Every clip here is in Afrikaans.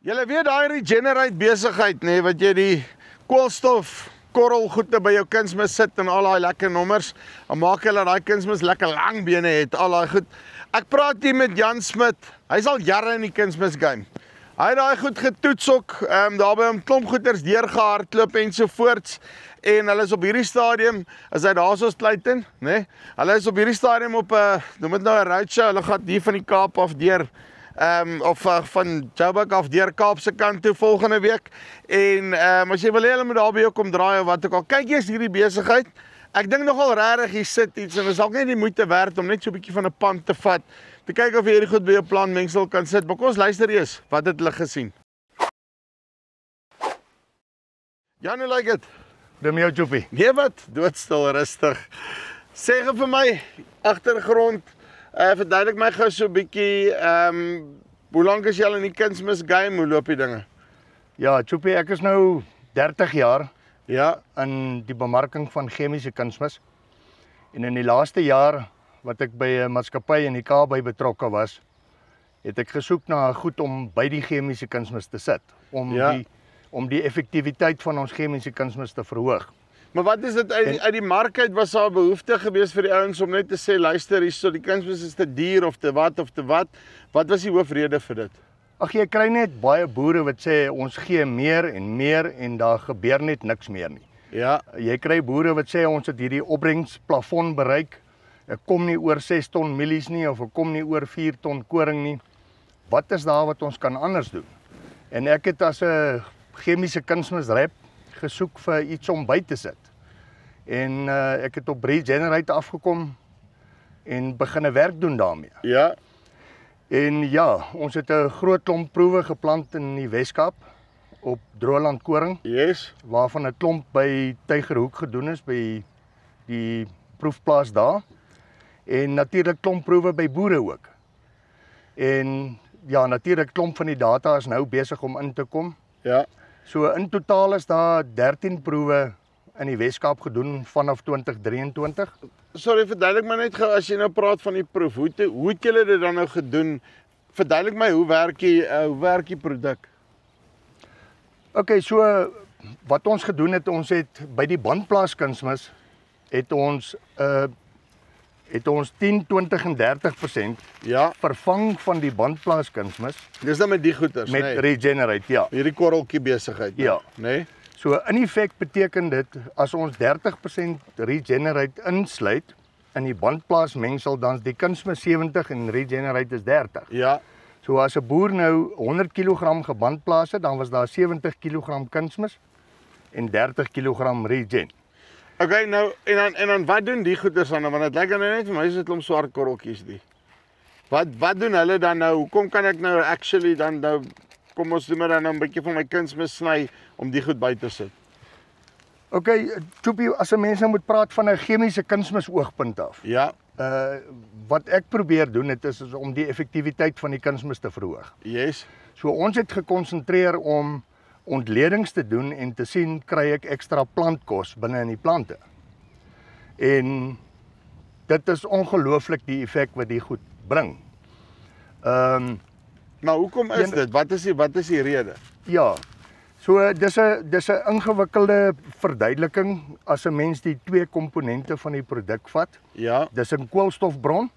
Julle weet daai regenerate besigheid, nee, wat jy die koolstof korrelgoede by jou kunsmis sit en al daai lekker nommers, en maak hulle daai kunsmis lekker lang bene het, al daai goed. Ek praat hier met Jan Smit. Hy's al jare in die kunsmis game. Hy het daai goed getoets ook, daar by hom klomp goeders deurgehardloop ensovoorts. En hulle is op hierdie stadium, is hy daar soos Clayton, nee? Hulle is op hierdie stadium op 'n, noem dit nou 'n roadshow, hulle gaan hier van die Kaap af deur, van Joburg af deur Kaapse kant toe volgende week. En as jy wil hê hulle moet daar by jou kom draai of wat ook al, kyk eers hierdie besigheid. Ek dink nogal regtig hier sit iets en dit is dalk net die moeite werd om net so 'n bietjie van 'n pand te vat, te kyk of jy hierdie goed by jou plantmengsel kan sit. Maar kom ons luister eers, wat het hulle gesien? Jan, hoe lyk dit? Dis my ou Joepie. Nee wat, doodstil, rustig. Sê gou vir my, agtergrond, verduidelik my gou so 'n bietjie, hoe lank is jy al in die kunsmis game, hoe loop die dinge? Ja, Joepie, ek is nou 30 jaar Ja, in die bemarking van chemiese kunsmis. En in die laaste jaar wat ek by 'n maatskappy in die Kaap by betrokke was, het ek gesoek na goed om by die chemiese kunsmis te sit, om die effektiwiteit van ons chemiese kunsmis te verhoog. maar wat is dit, uit die mark uit was daar behoefte gewees vir die ouens om net te sê, luister, hier so die kunsmis is te duur of te wat, wat was die hoofrede vir dit? Ag, jy kry net baie boere wat sê ons gee meer en daar gebeur net niks meer nie. Ja, Jy kry boere wat sê ons het hierdie opbrengsplafon bereik. Ek kom nie oor 6 ton mielies nie of ek kom nie oor 4 ton koring nie. Wat is daar wat ons kan anders doen? En ek het as 'n chemiese kunsmisrep gesoek vir iets om by te sit. En ek het op Regenerate afgekom en begin werk doen daarmee. ja, En ja, ons het 'n groot klomp proewe geplant in die Weskaap op droëland koring, yes, waarvan 'n klomp by Tygerhoek gedoen is by die proefplaas daar. En natuurlik klomp proewe by boere ook. En ja, natuurlik klomp van die data is nou besig om in te kom. ja. So in totaal is daar 13 proewe in die Weskaap gedoen vanaf 2023. Sorry, verduidelik my net gou, as jy nou praat van die proef, hoe het julle dit dan nou gedoen? Verduidelik my, hoe werk die produk? OK, so wat ons gedoen het, ons het by die bandplaas kunsmis het ons 10, 20 en 30% Ja, vervang van die bandplaas kunsmis dis dan met die goeders, met nee? Regenerate, ja. Hierdie korreltjie besigheid, Ja. nee? So in effek beteken dit as ons 30% Regenerate insluit in die bandplaas mengsel, dan is die kunsmis 70 en Regenerate is 30. Ja, So as 'n boer nou 100 kg gebandplaas het, dan was daar 70 kg kunsmis en 30 kg Regen. okay, nou, en dan wat doen die goeders dan? Want dit lyk dan net vir my is dit 'n klomp swart korreltjies die. Wat doen hulle dan nou? Hoekom kan ek nou actually dan nou, kom ons doen maar dan nou 'n bietjie van my kunsmis sny om die goed by te sit? OK, Joepie, as 'n mens nou moet praat van 'n chemiese kunsmis oogpunt af. Ja, Wat ek probeer doen het is om die effektiwiteit van die kunsmis te verhoog. yes, So ons het gekonsentreer om ontledings te doen en te sien, kry ek ekstra plantkos binne in die plante. En dit is ongelooflik die effek wat die goed bring. maar hoekom is dit? Wat is die rede? Ja, so dis 'n ingewikkelde verduideliking as 'n mens die twee komponente van die produk vat. Ja, Dis 'n koolstofbron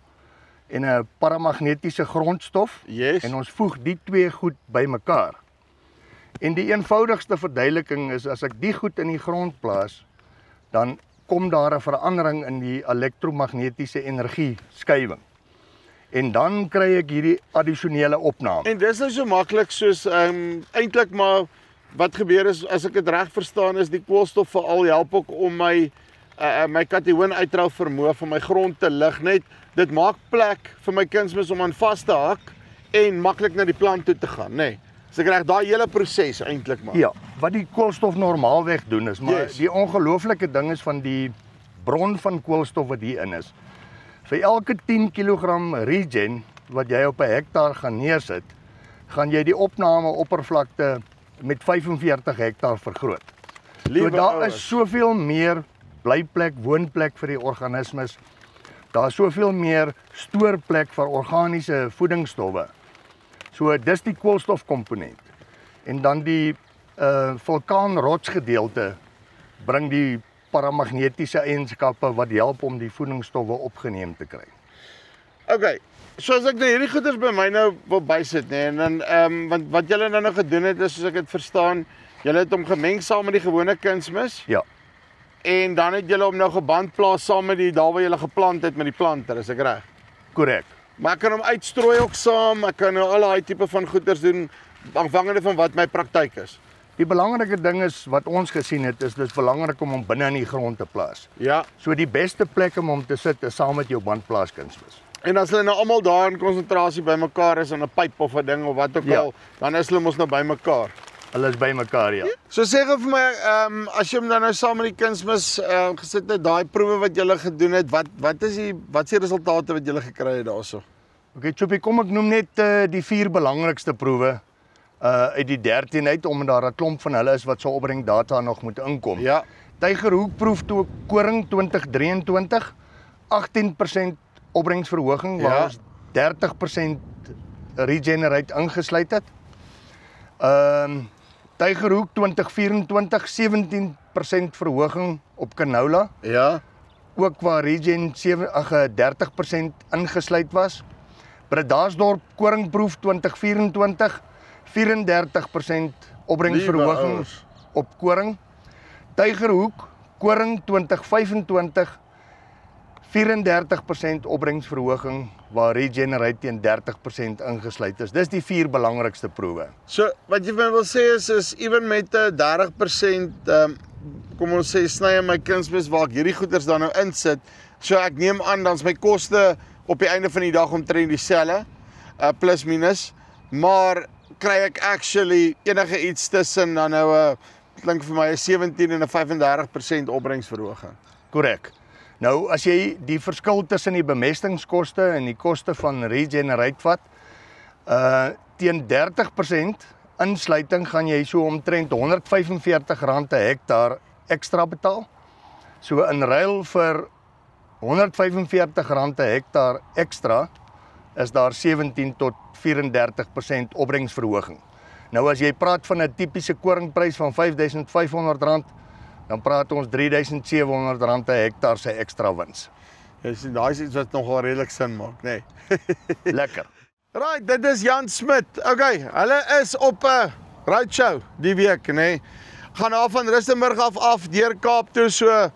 en 'n paramagnetiese grondstof. yes, En ons voeg die twee goed bymekaar. En die eenvoudigste verduideliking is as ek die goed in die grond plaas, dan kom daar 'n verandering in die elektromagnetiese energie skywing. En dan kry ek hierdie addisionele opname. En dis nou so maklik soos eintlik maar wat gebeur is, as ek dit reg verstaan, is die koolstof veral help ook om my kation uitrou vermoë van my grond te lig net. Dit maak plek vir my kunsmis om aan vas te hak en maklik na die plant toe te gaan, nê. Nee. So ek reg daai hele proses eintlik maar. Ja, wat die koolstof normaalweg doen is, maar Yes. die ongelooflike ding is van die bron van koolstof wat hier in is. Vir elke 10 kg Regen wat jy op 'n hektaar gaan neersit, gaan jy die opname oppervlakte met 45 hektaar vergroot. So daar is soveel meer blyplek, woonplek vir die organismes. Daar is soveel meer stoorplek vir organiese voedingsstowwe. So dis die koolstofkomponent. en dan die vulkaanrotsgedeelte bring die paramagnetiese eienskappe wat help om die voedingsstowwe opgeneem te kry. Okay, so as ek nou hierdie goeders by my nou wil bysit, nee, en dan want wat julle nou gedoen het is, soos ek dit verstaan, julle het hom gemeng saam met die gewone kunsmis. Ja, En dan het julle hom nou geband plaas saam met die daar waar julle geplant het met die planter, is ek reg? korrek. Maar ek kan hom uitstrooi ook saam, ek kan nou al daai tipe van goeders doen, afhangende van wat my praktyk is. Die belangrike ding is wat ons gesien het, is dis belangrik om hom binne in die grond te plaas. Ja, So die beste plek om hom te sit is saam met jou bandplaaskunsmis. en as hulle nou almal daar in konsentrasie bymekaar is in 'n pyp of 'n ding of wat ook Ja. al, dan is hulle mos nou bymekaar. Hulle is by mekaar, ja. So sê gou vir my, as jy hom dan nou saam met die kunsmis gesit het, daai proewe wat julle gedoen het, wat is die resultate wat julle gekry het daarso? Okay, Choppie, kom ek noem net die 4 belangrikste proewe uit die 13 uit, omdat daar 'n klomp van hulle is wat sal opbring data nog moet inkom. Ja, Tygerhoekproef toe koring 2023, 18% opbrengsverhoging, waar Ja. ons 30% regenerate ingesluit het. Tygerhoek 2024, 17% verhoging op canola, ja, ook waar regen 30% ingesluit was. Bredasdorp koringproef 2024, 34% opbrengsverhoging Liewe ouers. op koring. Tygerhoek koring 2025, 34% opbrengsverhoging waar regenerate teen 30% ingesluit is. Dis die 4 belangrikste proewe. So wat jy vir my wil sê is ewen met 'n 30% kom ons sê sny in my kunsmis waar ek hierdie goeders dan nou insit, so ek neem aan dan's my koste op die einde van die dag omtrent dieselfde, plus minus, maar kry ek actually enige iets tussen dan nou klink vir my 'n 17 en 'n 35% opbrengsverhoging. Korrek. Nou as jy die verskil tussen die bemestingskoste en die koste van regenerate vat, teen 30% insluiting gaan jy so omtrent R145 'n hektaar ekstra betaal. So in ruil vir R145 'n hektaar ekstra is daar 17 tot 34% opbrengsverhoging. Nou as jy praat van 'n tipiese koringprys van R5.500, dan praat ons R3.700 'n hektaar se ekstra wins. Jy sien daai is iets wat nogal redelik sin maak, nê. Nee. Lekker. Right, dit is Jan Smit. Okay, hulle is op 'n roadshow die week, nê. Gaan af van Rustenburg af deur Kaap toe, so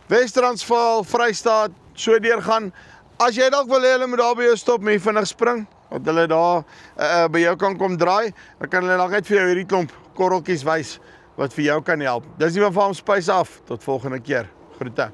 Wes-Transvaal, Vrystaat, so deurgaan. As jy dalk wil hê hulle moet daar by jou stop met vinnig spring, dat hulle daar by jou kan kom draai, dan kan hulle dalk net vir jou hierdie klomp korreltjies wys wat vir jou kan help. Dis nie van Farm Spice af. Tot volgende keer. Groete.